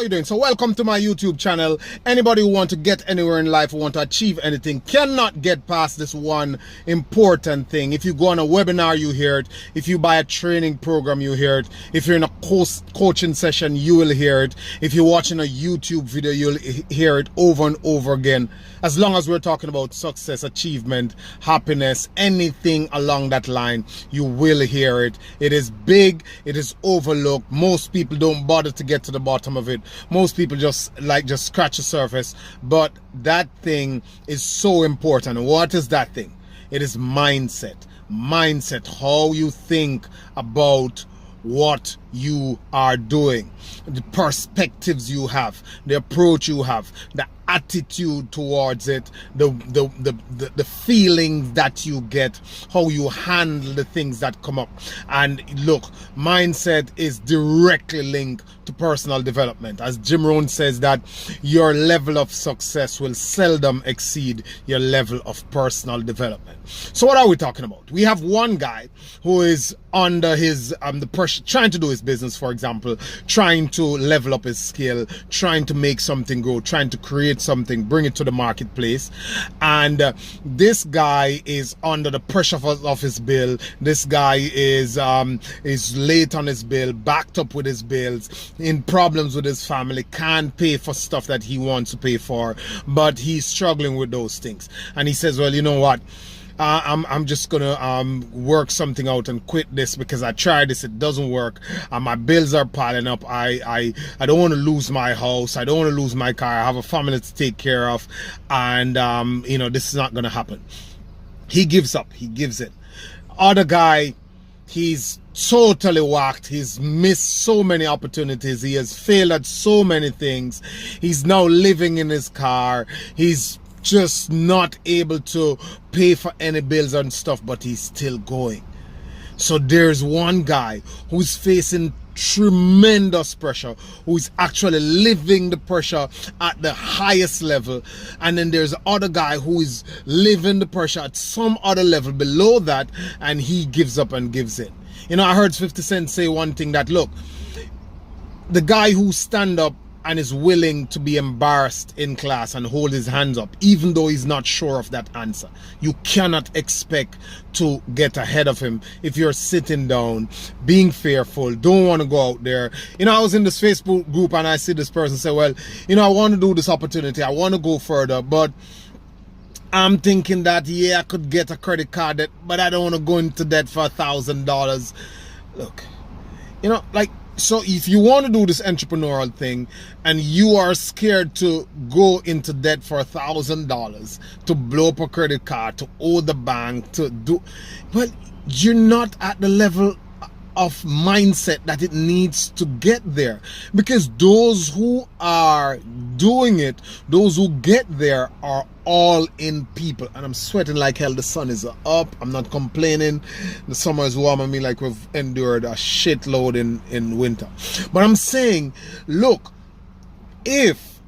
you doing? So welcome to my YouTube channel. Anybody who want to get anywhere in life, who want to achieve anything, cannot get past this one important thing. If you go on a webinar, you hear it. If you buy a training program, you hear it. If you're in a coaching session, you will hear it. If you're watching a YouTube video, you'll hear it over and over again. As long as we're talking about success, achievement, happiness, anything along that line, you will hear it. It is big, it is overlooked. Most people don't bother to get to the bottom of it. Most people just scratch the surface. But that thing is so important. What is that thing? It is mindset. Mindset, how you think about what you are doing, the perspectives you have, the approach you have, the attitude towards it, the feelings that you get, how you handle the things that come up. And look, mindset is directly linked to personal development. As Jim Rohn says, that your level of success will seldom exceed your level of personal development. So what are we talking about? We have one guy who is under his the pressure, trying to do his business, for example, trying to level up his skill, trying to make something grow, trying to create something, bring it to the marketplace. And this guy is under the pressure of his bill. This guy is late on his bill, backed up with his bills, in problems with his family, can't pay for stuff that he wants to pay for, but he's struggling with those things. And he says, well, you know what, I'm just gonna work something out and quit this because I tried this, it doesn't work. My bills are piling up. I don't want to lose my house, I don't want to lose my car, I have a family to take care of, and you know, this is not gonna happen. He gives up, he gives it. Other guy, he's totally whacked. He's missed so many opportunities. He has failed at so many things. He's now living in his car. He's just not able to pay for any bills and stuff, but he's still going. So there's one guy who's facing tremendous pressure, who's actually living the pressure at the highest level, and then there's other guy who is living the pressure at some other level below that, and he gives up and gives in. You know, I heard 50 Cent say one thing, that look, the guy who stand up and is willing to be embarrassed in class and hold his hands up, even though he's not sure of that answer, you cannot expect to get ahead of him if you're sitting down, being fearful, don't want to go out there. You know, I was in this Facebook group and I see this person say, well, you know, I want to do this opportunity, I want to go further, but I'm thinking that, yeah, I could get a credit card, but I don't want to go into debt for $1,000. Look, you know, like, so if you want to do this entrepreneurial thing and you are scared to go into debt for $1,000, to blow up a credit card, to owe the bank, to do, well, you're not at the level of mindset that it needs to get there. Because those who are doing it, those who get there, are all in people. And I'm sweating like hell. The sun is up, I'm not complaining. The summer is warm on me, like we've endured a shitload in winter. But I'm saying, look, if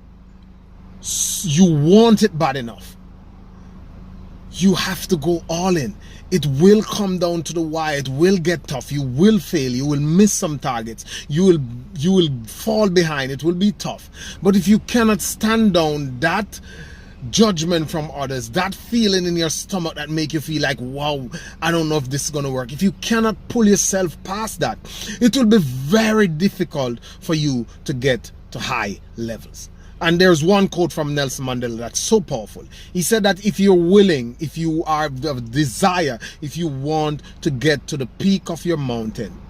you want it bad enough, you have to go all in. It will come down to the wire. It will get tough. You will fail. You will miss some targets. You will fall behind. It will be tough. But if you cannot stand down that judgment from others, that feeling in your stomach that make you feel like, wow, I don't know if this is going to work, if you cannot pull yourself past that, it will be very difficult for you to get to high levels. And there's one quote from Nelson Mandela that's so powerful. He said that if you're willing, if you are the desire, if you want to get to the peak of your mountain,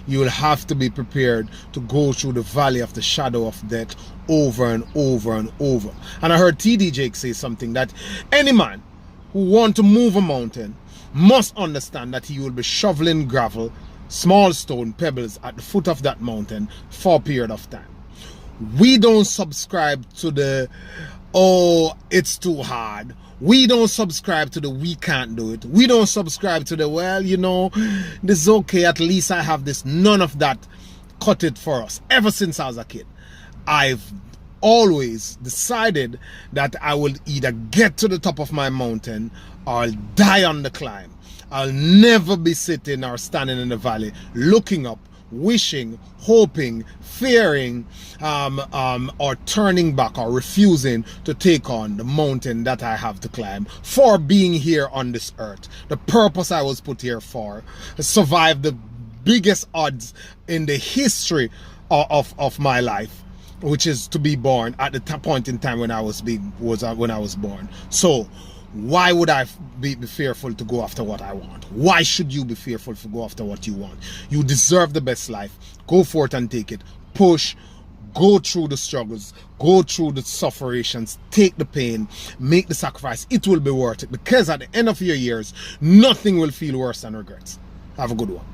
you will have to be prepared to go through the valley of the shadow of death over and over and over. And I heard TD Jake say something, that any man who wants to move a mountain must understand that he will be shoveling gravel, small stone, pebbles at the foot of that mountain for a period of time. We don't subscribe to the, oh, it's too hard. We don't subscribe to the, we can't do it. We don't subscribe to the, well, you know, this is okay, at least I have this. None of that cut it for us. Ever since I was a kid, I've always decided that I will either get to the top of my mountain or I'll die on the climb. I'll never be sitting or standing in the valley looking up, wishing, hoping, fearing, or turning back or refusing to take on the mountain that I have to climb for being here on this earth. The purpose I was put here for, survive the biggest odds in the history of my life, which is to be born at the point in time when I was born. So why would I be fearful to go after what I want? Why should you be fearful to go after what you want? You deserve the best life. Go forth and take it. Push. Go through the struggles. Go through the sufforations. Take the pain. Make the sacrifice. It will be worth it, because at the end of your years, nothing will feel worse than regrets. Have a good one.